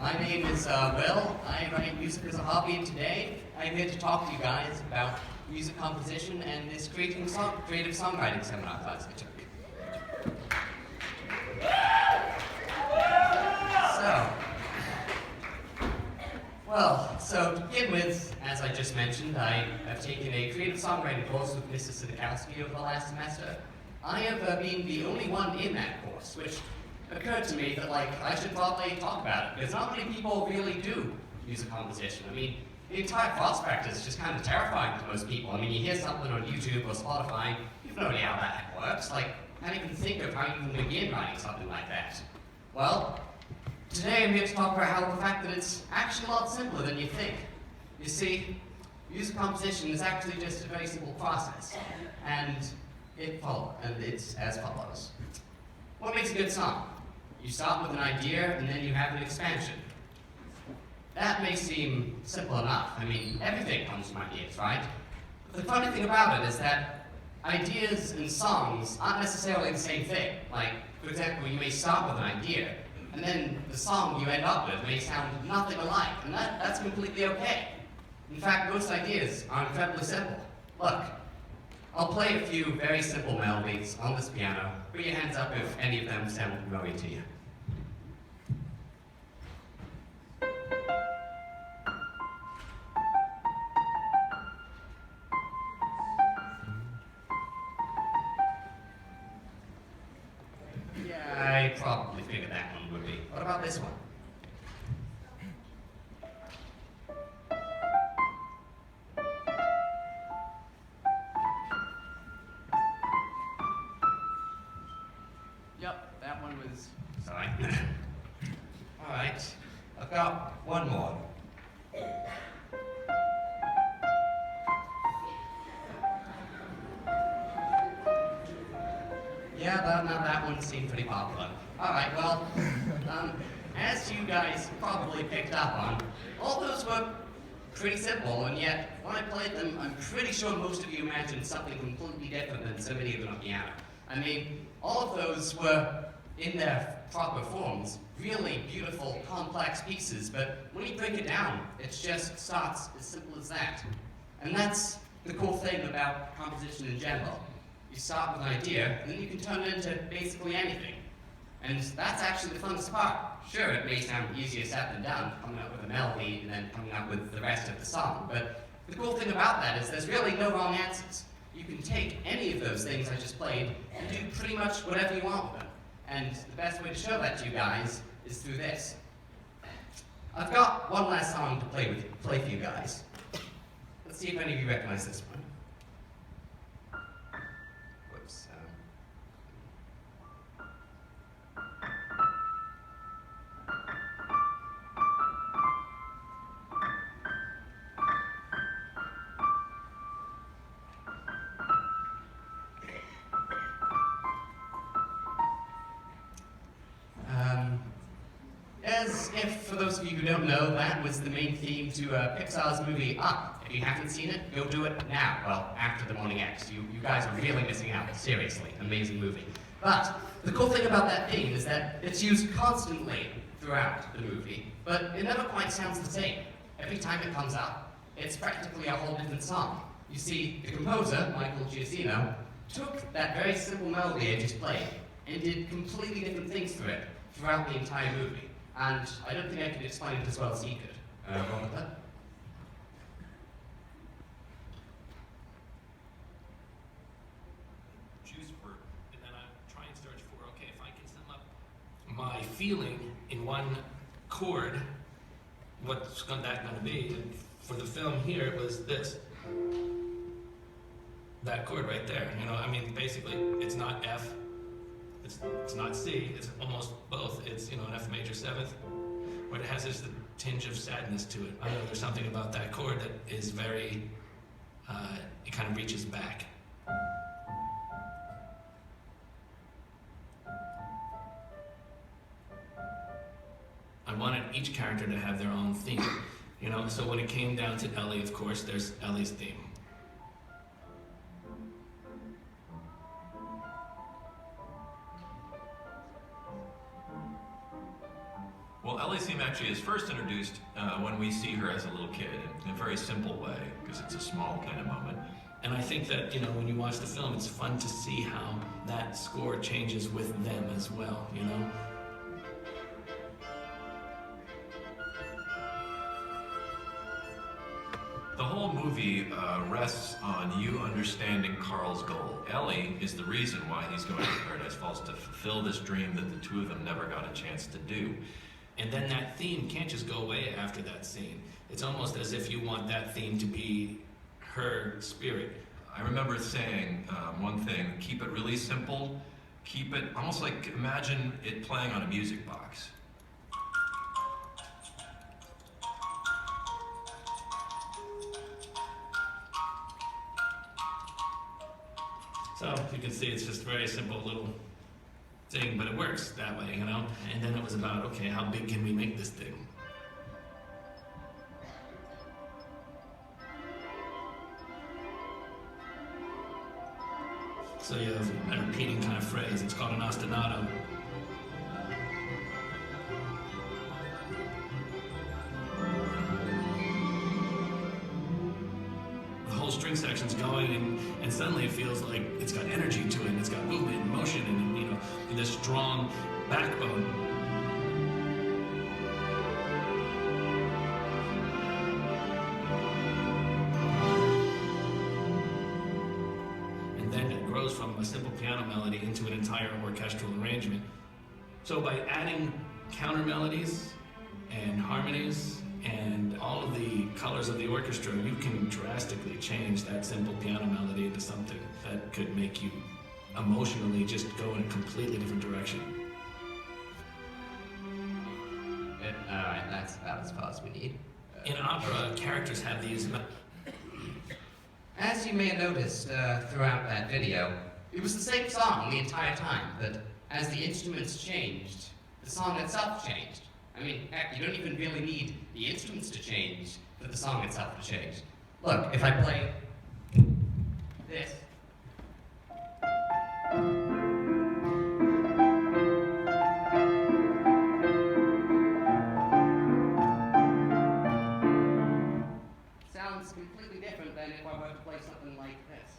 My name is Will. I write music as a hobby, and today I'm here to talk to you guys about music composition and this creative songwriting seminar class I took. So to begin with, as I just mentioned, I have taken a creative songwriting course with Mr. Sidikowski over the last semester. I have been the only one in that course, which occurred to me that, I should probably talk about it, because not many people really do music composition. I mean, the entire prospect is just kind of terrifying to most people. I mean, you hear something on YouTube or Spotify, you have no idea how that works. Can't even think of how you can begin writing something like that. Well, today I'm here to talk about how the fact that it's actually a lot simpler than you think. You see, music composition is actually just a very simple process, and it's as follows. What makes a good song? You start with an idea, and then you have an expansion. That may seem simple enough. I mean, everything comes from ideas, right? But the funny thing about it is that ideas and songs aren't necessarily the same thing. For example, you may start with an idea, and then the song you end up with may sound nothing alike, and that's completely okay. In fact, most ideas are incredibly simple. Look, I'll play a few very simple melodies on this piano. Put your hands up if any of them sound familiar to you. Yeah, I probably figured that one would be. What about this one? Yep, that one was... Sorry. All right, I've got one more. Yeah, now that one seemed pretty popular. All right, well, as you guys probably picked up on, all those were pretty simple, and yet when I played them, I'm pretty sure most of you imagined something completely different than so many of them on piano. I mean, all of those were, in their proper forms, really beautiful, complex pieces, but when you break it down, it just starts as simple as that. And that's the cool thing about composition in general. You start with an idea, and then you can turn it into basically anything. And that's actually the funnest part. Sure, it may sound easier said than done, coming up with a melody and then coming up with the rest of the song, but the cool thing about that is there's really no wrong answers. You can take any of those things I just played and do pretty much whatever you want with them. And the best way to show that to you guys is through this. I've got one last song to play for you guys. Let's see if any of you recognize this one. Whoops. As if, for those of you who don't know, that was the main theme to Pixar's movie Up. If you haven't seen it, go do it now. Well, after the Morning X. You guys are really missing out. Seriously, amazing movie. But the cool thing about that theme is that it's used constantly throughout the movie, but it never quite sounds the same. Every time it comes up, it's practically a whole different song. You see, the composer, Michael Giacchino, took that very simple melody I just played and did completely different things to it throughout the entire movie. And I don't think I could explain it as well as he could. Wrong with that? Choose for, and then I try and search for, okay, if I can sum up my feeling in one chord, what's that going to be? And for the film here, it was this. That chord right there. I mean, basically, it's not F. It's not C, it's almost both. It's, an F major seventh, but it has this tinge of sadness to it. I don't know, there's something about that chord that is very, it kind of reaches back. I wanted each character to have their own theme, so when it came down to Ellie, of course, there's Ellie's theme. Well, Ellie's theme Catchy is first introduced when we see her as a little kid in a very simple way, because it's a small kind of moment. And I think that, you know, when you watch the film, it's fun to see how that score changes with them as well, you know? The whole movie rests on you understanding Carl's goal. Ellie is the reason why he's going to Paradise Falls, to fulfill this dream that the two of them never got a chance to do. And then that theme can't just go away after that scene. It's almost as if you want that theme to be her spirit. I remember saying one thing, keep it really simple, keep it almost like, imagine it playing on a music box. So you can see it's just a very simple little thing, but it works that way, you know? And then it was about, okay, how big can we make this thing? So you have a repeating kind of phrase. It's called an ostinato. The whole string section's going, and suddenly it feels like it's got energy to it, and it's got movement and motion, and you know, this strong backbone. And then it grows from a simple piano melody into an entire orchestral arrangement. So by adding counter melodies and harmonies and all of the colors of the orchestra, you can drastically change that simple piano melody into something that could make you emotionally just go in a completely different direction. Alright, that's about as far as we need. In opera, characters have these... As you may have noticed throughout that video, it was the same song the entire time, but as the instruments changed, the song itself changed. I mean, heck, you don't even really need the instruments to change for the song itself to change. Look, if I play this. Sounds completely different than if I were to play something like this.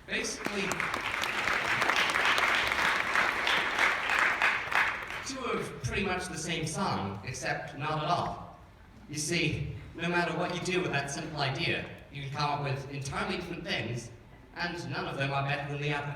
Basically, two of pretty much the same song, except not at all. You see, no matter what you do with that simple idea, you can come up with entirely different things, and none of them are better than the other.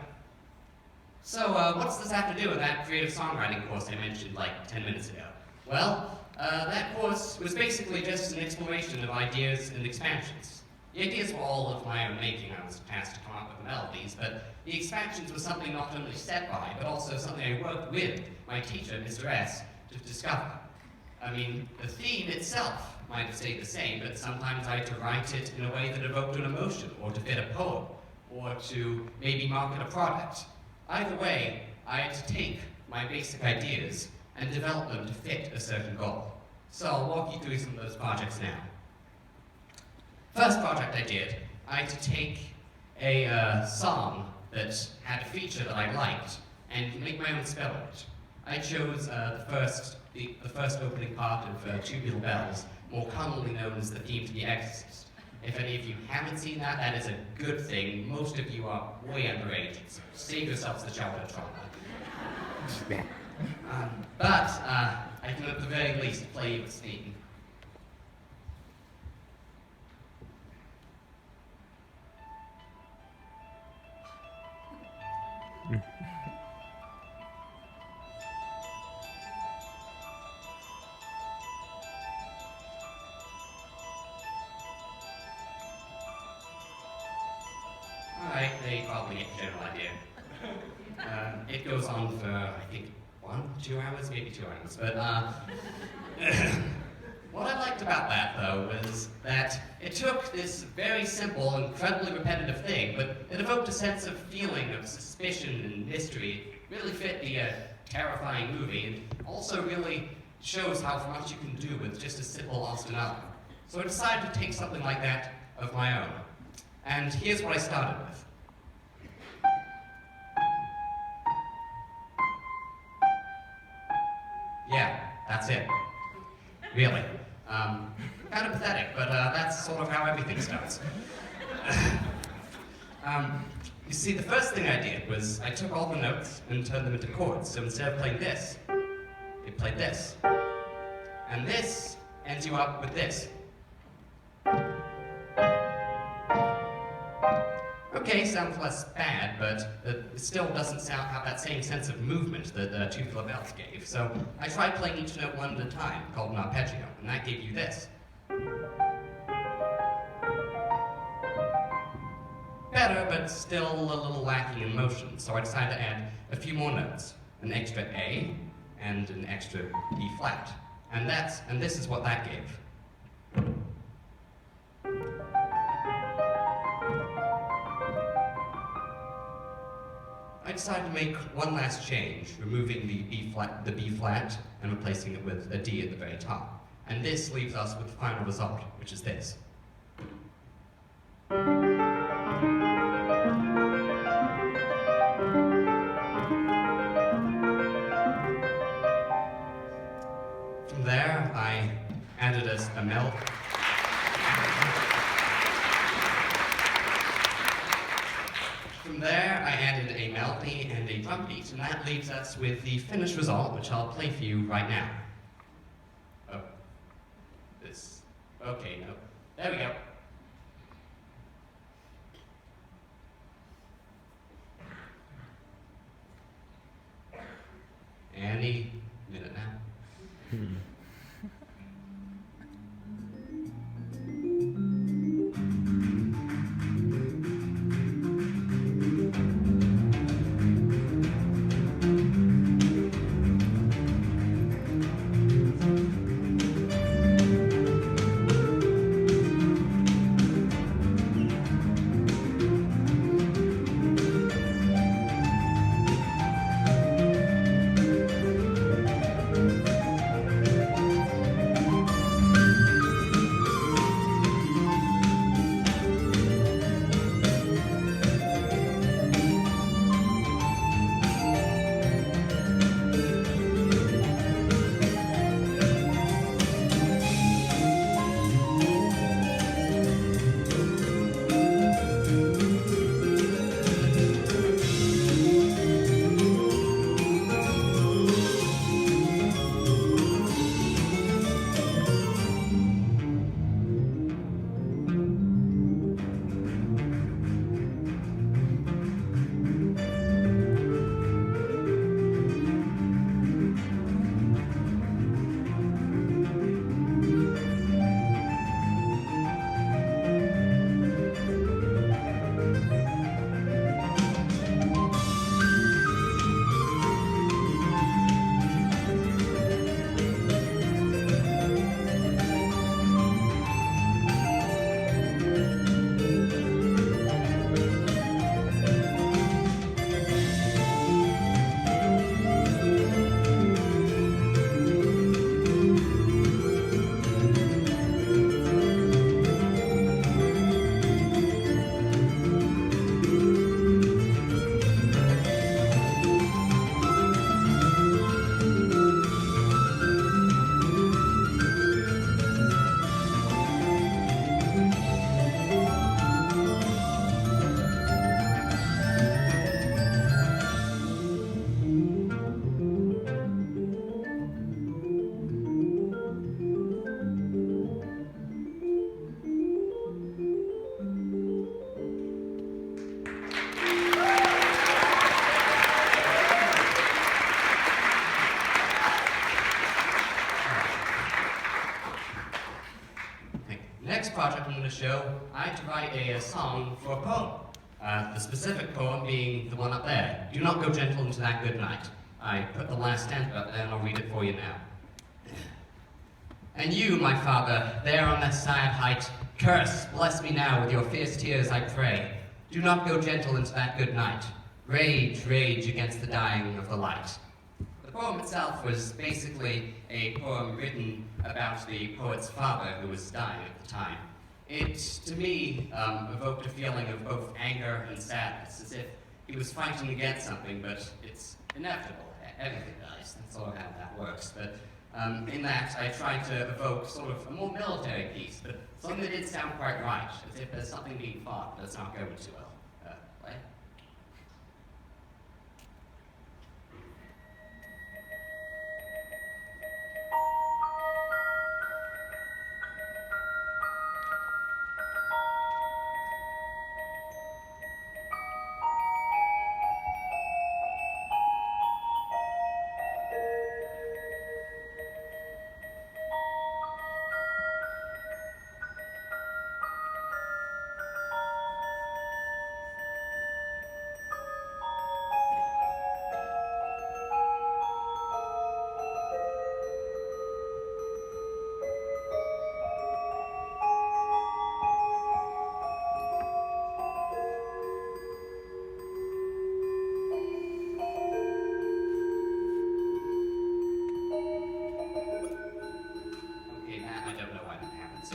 So, what's this have to do with that creative songwriting course I mentioned like 10 minutes ago? Well, that course was basically just an exploration of ideas and expansions. The ideas were all of my own making. I was tasked to come up with the melodies, but the expansions were something not only set by, but also something I worked with my teacher, Mr. S, to discover. I mean, the theme itself might have stayed the same, but sometimes I had to write it in a way that evoked an emotion, or to fit a poem, or to maybe market a product. Either way, I had to take my basic ideas and develop them to fit a certain goal. So I'll walk you through some of those projects now. First project I had to take a song that had a feature that I liked and make my own spell on it. I chose the first opening part of Tubular Bells, more commonly known as the theme to The Exorcist. If any of you haven't seen that, that is a good thing. Most of you are way underage, so save yourselves the childhood trauma. But I can at the very least play you a theme. Alright, they probably get the general idea. It goes on for, I think, 2 hours, maybe 2 hours. But what I liked about that, though, was that it took this very simple, incredibly repetitive thing, but it evoked a sense of feeling of suspicion and mystery. It really fit terrifying movie, it also really shows how much you can do with just a simple Austin album. So I decided to take something like that of my own. And here's what I started with. Yeah, that's it. Really. Kind of pathetic, but that's sort of how everything starts. You see, the first thing I did was I took all the notes and turned them into chords. So instead of playing this, it played this. And this ends you up with this. Okay, sounds less bad, but it still doesn't have that same sense of movement that Tubular Bells gave. So I tried playing each note one at a time, called an arpeggio, and that gave you this. Better, but still a little lacking in motion, so I decided to add a few more notes, an extra A and an extra E flat, and this is what that gave. I decided to make one last change, removing the B flat and replacing it with a D at the very top, and this leaves us with the final result, which is this. From there, I added a melody. From there, I added a melody and a drum beat, and that leaves us with the finished result, which I'll play for you right now. Oh, this. Okay, no. There we go. Any minute now. Project I'm going to show, I had to write a song for a poem. The specific poem being the one up there. Do not go gentle into that good night. I put the last stanza up there and I'll read it for you now. And you, my father, there on that sad height, curse, bless me now with your fierce tears, I pray. Do not go gentle into that good night. Rage, rage against the dying of the light. poem itself was basically a poem written about the poet's father who was dying at the time. It, to me, evoked a feeling of both anger and sadness, as if he was fighting against something, but it's inevitable. Everything does. That's sort of how that works. But in that, I tried to evoke sort of a more military piece, but something that did sound quite right, as if there's something being fought, but it's not going too well. Play? Okay, Matt, I don't know why that happens.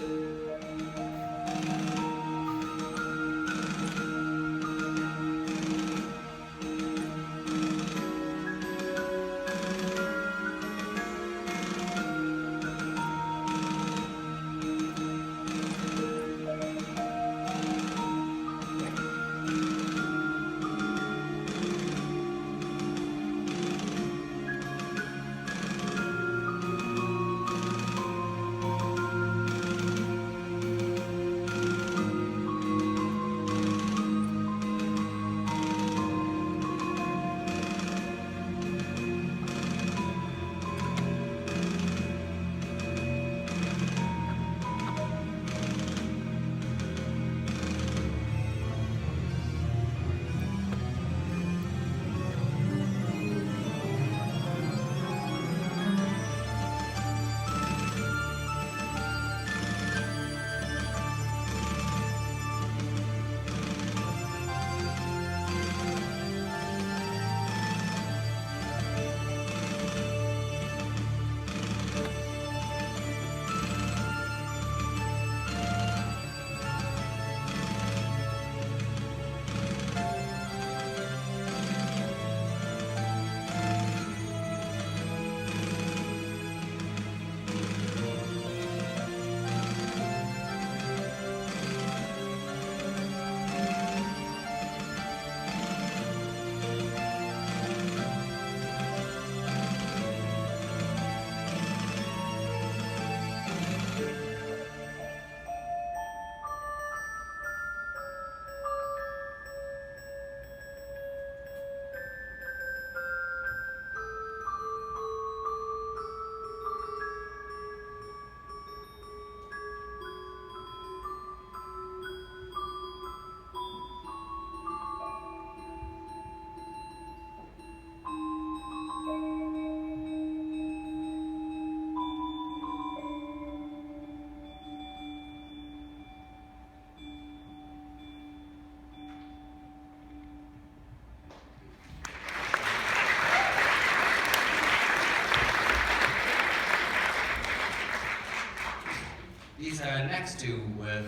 These next two were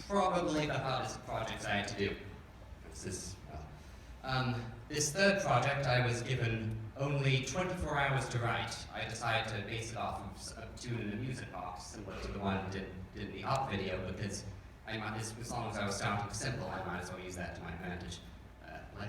probably the hardest projects I had to do. This third project, I was given only 24 hours to write. I decided to base it off of a tune in a music box, similar to the one did in the up video, because as long as I was starting simple, I might as well use that to my advantage. Play.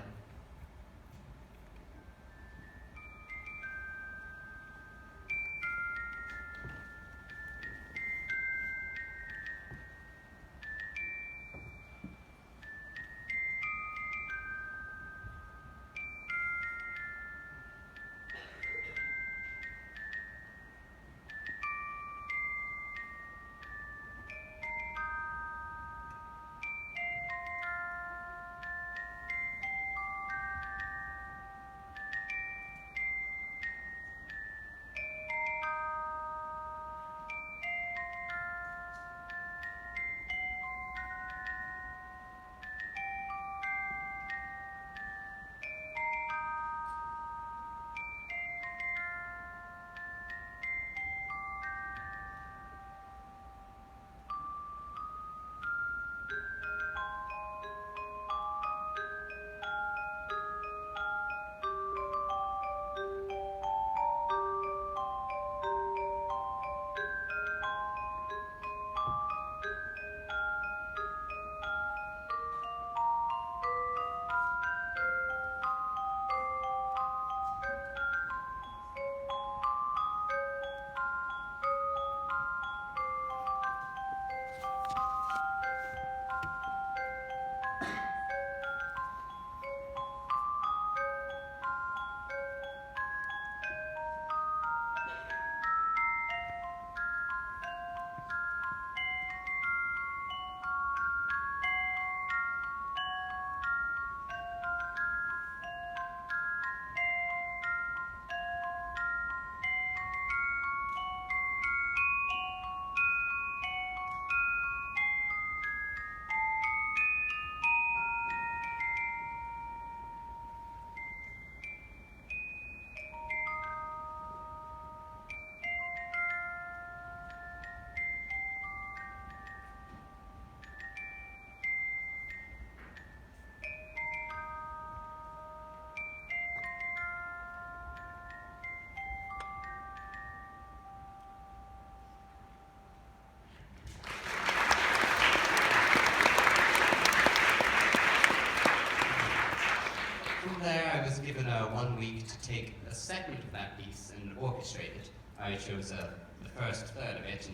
segment of that piece and orchestrate it. I chose the first third of it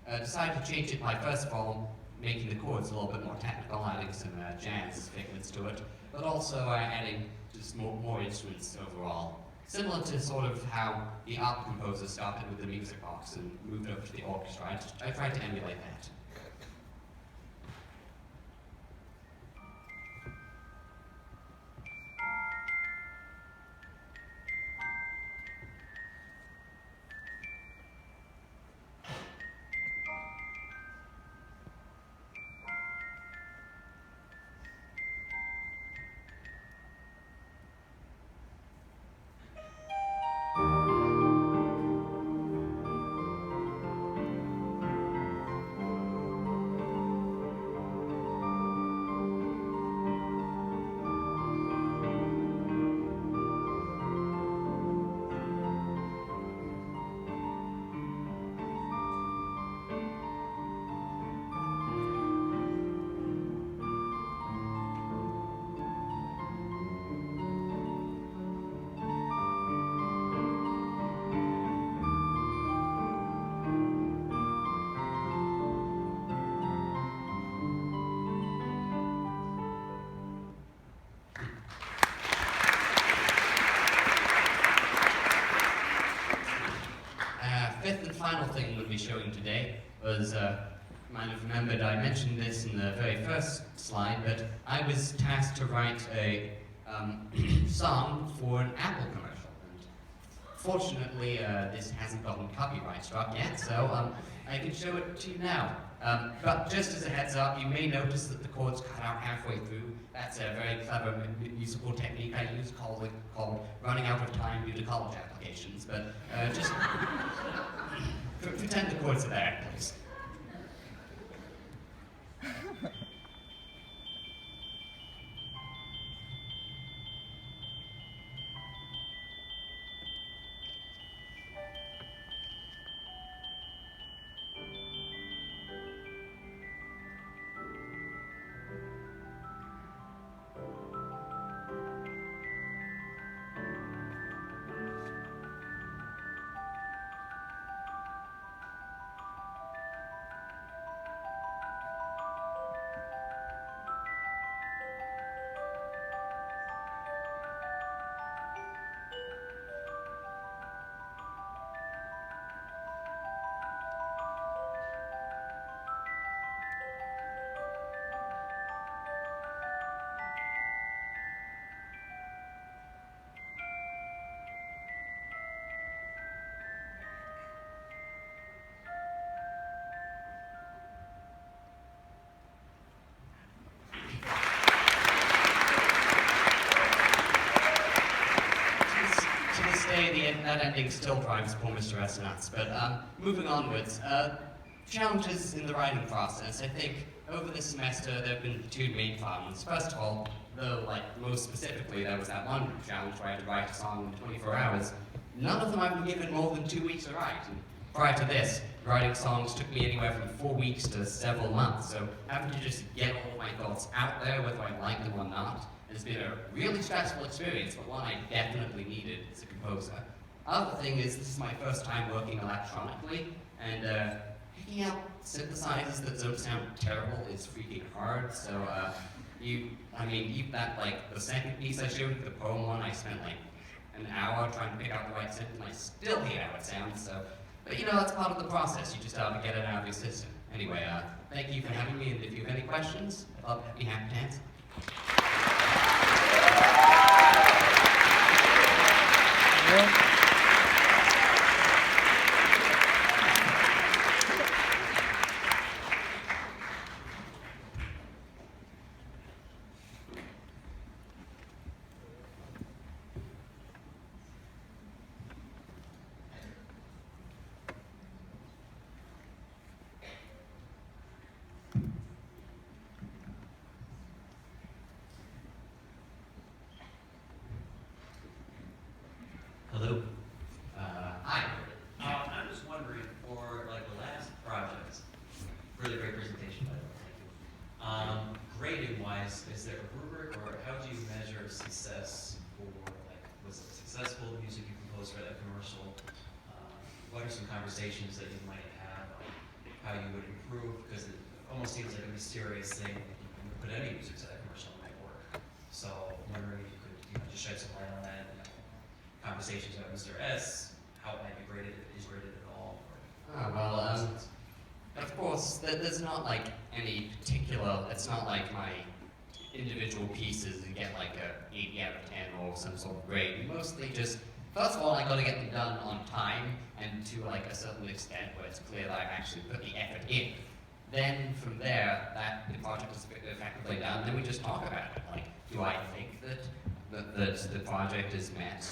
and decided to change it by first of all making the chords a little bit more technical, adding some jazz figments to it, but also adding just more instruments overall. Similar to sort of how the art composer started with the music box and moved over to the orchestra. I tried to emulate that. Fifth and final thing we'll be showing today was, you might have remembered I mentioned this in the very first slide, but I was tasked to write a song for an Apple commercial. And fortunately, this hasn't gotten copyright struck yet, so I can show it to you now. But just as a heads up, you may notice that the chords cut out halfway through. That's a very clever musical technique I use called running out of time due to college applications. But just pretend the chords are there, please. That ending still drives poor Mr. S nuts. But moving onwards, challenges in the writing process. I think over the semester there have been two main problems. First of all, though, like most specifically, there was that one challenge where I had to write a song in 24 hours. None of them I've been given more than 2 weeks to write. And prior to this, writing songs took me anywhere from 4 weeks to several months. So having to just get all my thoughts out there, whether I like them or not, has been a really stressful experience, but one I definitely needed as a composer. Other thing is, this is my first time working electronically, and picking out synthesizers that don't sound terrible is freaking hard. So, the second piece I showed, the poem one, I spent like an hour trying to pick out the right synth, and I still hate how it sounds. So, but that's part of the process. You just have to get it out of your system. Anyway, thank you for having me, and if you have any questions, I'll be happy to answer. Yeah. Hello. Hi. I'm just wondering, for like the last project, really great presentation, by the way, thank you. Grading wise, is there a rubric, or how do you measure success for, like, was it successful, the music you composed goes for that commercial, what are some conversations that you might have on how you would improve? Because it almost seems like a mysterious thing. You can put any music to that commercial, it might work. So I'm wondering if you could, just shed some light on that. Conversations about Mr. S, how it might be graded, if it is graded at all. Of course, there's not like any particular, it's not like my individual pieces and get like a 80 out of 10 or some sort of grade. Mostly just, first of all, I gotta get them done on time and to like a certain extent where it's clear that I've actually put the effort in. Then from there, that the project is effectively done, then we just talk about it. Like, do I think that the project has met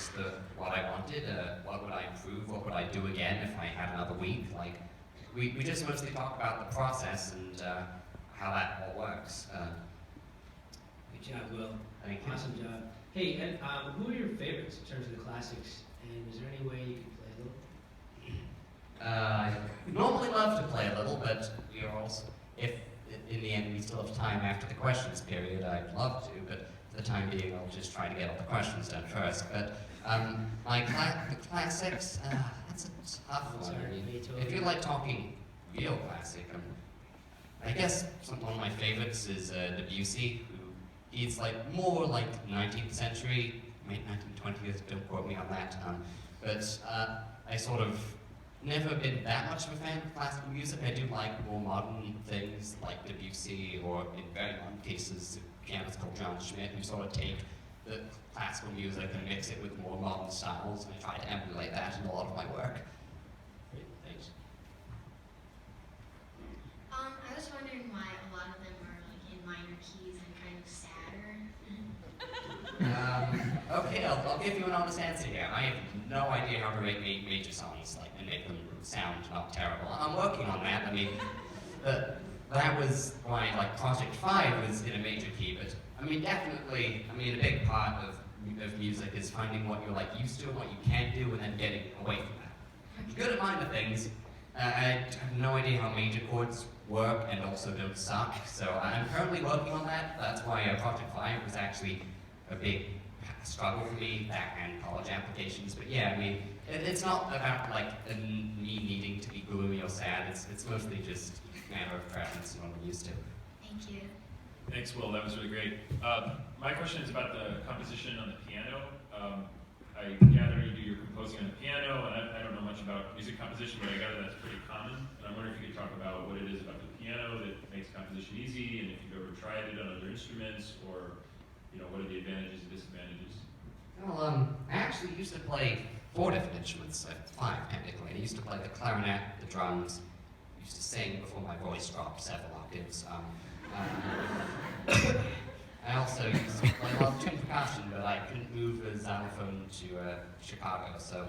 what I wanted? What would I improve? What would I do again if I had another week? Like, we just mostly talk about the process and how that all works. Good job, Will. Thank you. Awesome job. Hey, and who are your favorites in terms of the classics? And is there any way you can play a little? I normally love to play a little, but we are also, if in the end we still have time after the questions period, I'd love to, but for the time being I'll just try to get all the questions done first. But the classics, that's a tough one. I mean, if you like talking real classic, I guess one of my favorites is Debussy, who he's like more like 19th century, maybe 1920th, don't quote me on that. But I sort of never been that much of a fan of classical music. I do like more modern things like Debussy, or in very modern cases, pianists called John Schmidt, who sort of take the classical music and mix it with more modern styles, and I try to emulate that in a lot of my work. Great, thanks. I was wondering why a lot of them are like in minor keys and kind of sadder. Okay, I'll give you an honest answer here. I have no idea how to make major songs like and make them sound not terrible. I'm working on that. I mean, that was why like Project 5 was in a major key, but I mean definitely, a big part of music is finding what you're like used to and what you can do, and then getting away from that. I'm good at minor things. I have no idea how major chords work and also don't suck, so I'm currently working on that. That's why Project 5 was actually a big struggle for me, that and college applications. But yeah, I mean, it's not about like me needing to be gloomy or sad. It's mostly just a matter of preference and what I'm used to. Thank you. Thanks, Will. That was really great. My question is about the composition on the piano. I gather you do your composing on the piano, and I don't know much about music composition, but I gather that's pretty common. And I'm wondering if you could talk about what it is about the piano that makes composition easy, and if you've ever tried it on other instruments, or what are the advantages and disadvantages? Well, I actually used to play 4 different instruments, 5 technically. I used to play the clarinet, the drums, I used to sing before my voice dropped several octaves. I also used to play a lot of tuned percussion, but I couldn't move a xylophone to Chicago. So,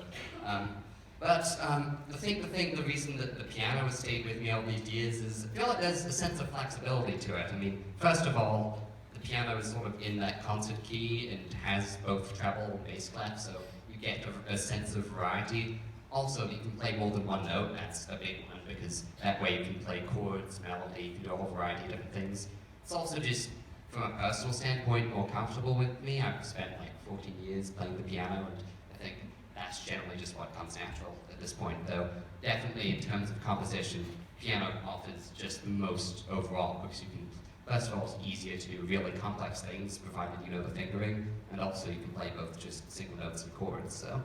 the reason that the piano has stayed with me all these years is I feel like there's a sense of flexibility to it. I mean, first of all, the piano is sort of in that concert key and has both treble and bass clef, so you get a sense of variety. Also, you can play more than one note. That's a big one, because that way you can play chords, melody, you can do a whole variety of different things. It's also just, from a personal standpoint, more comfortable with me. I've spent like 14 years playing the piano, and I think that's generally just what comes natural at this point, though definitely in terms of composition, piano offers just the most overall, because you can, first of all, it's easier to do really complex things, provided you know the fingering, and also you can play both just single notes and chords, so.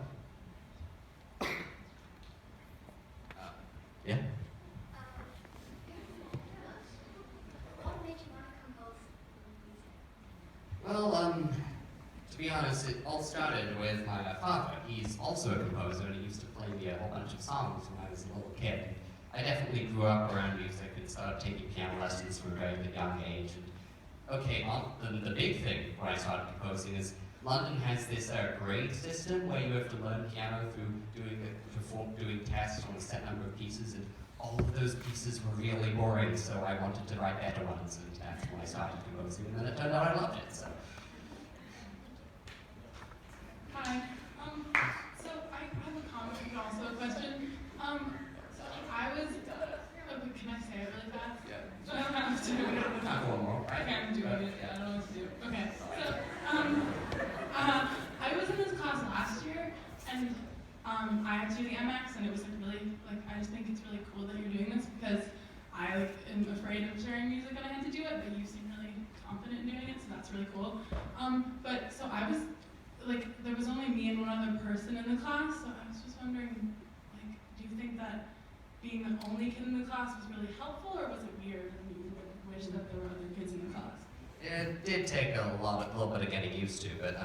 Yeah? What made you want to compose music? Well, to be honest, it all started with my father. He's also a composer, and he used to play me a whole bunch of songs when I was a little kid. I definitely grew up around music and started taking piano lessons from a very young age. And, okay, the big thing when I started composing is London has this grade system where you have to learn piano through doing tests on a set number of pieces, and all of those pieces were really boring, so I wanted to write better ones, and that's when I started composing, and then it turned out I loved it, so. Hi. So I have a comment and also a question. So I was, can I say it really fast? Yeah. I don't have to. Not one more, right? Okay, I'm doing it. I don't know what to do. Okay. So, I was in this class last year, and do the MX, and it was really, like, I just think it's really cool that you're doing this, because I am afraid of sharing music when I had to do it, but you seem really confident in doing it, so that's really cool. But so I was, like, there was only me and one other person in the class, so I was just wondering, like, do you think that being the only kid in the class was really helpful, or was it weird and you would wish that there were other kids in the class? It did take a little bit of getting used to, but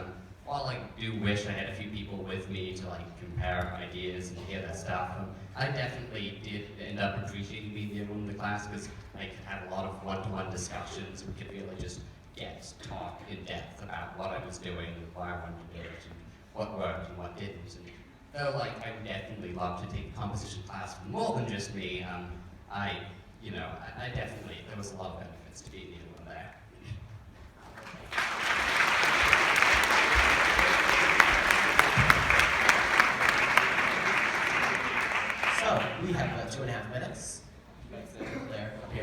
while I do wish I had a few people with me to like compare ideas and hear that stuff, I definitely did end up appreciating being the only one in the class because I could have a lot of one-to-one discussions. We could really just talk in depth about what I was doing, why I wanted to do it, and what worked and what didn't. And though like I would definitely love to take a composition class with more than just me, I definitely, there was a lot of benefits to being the only one.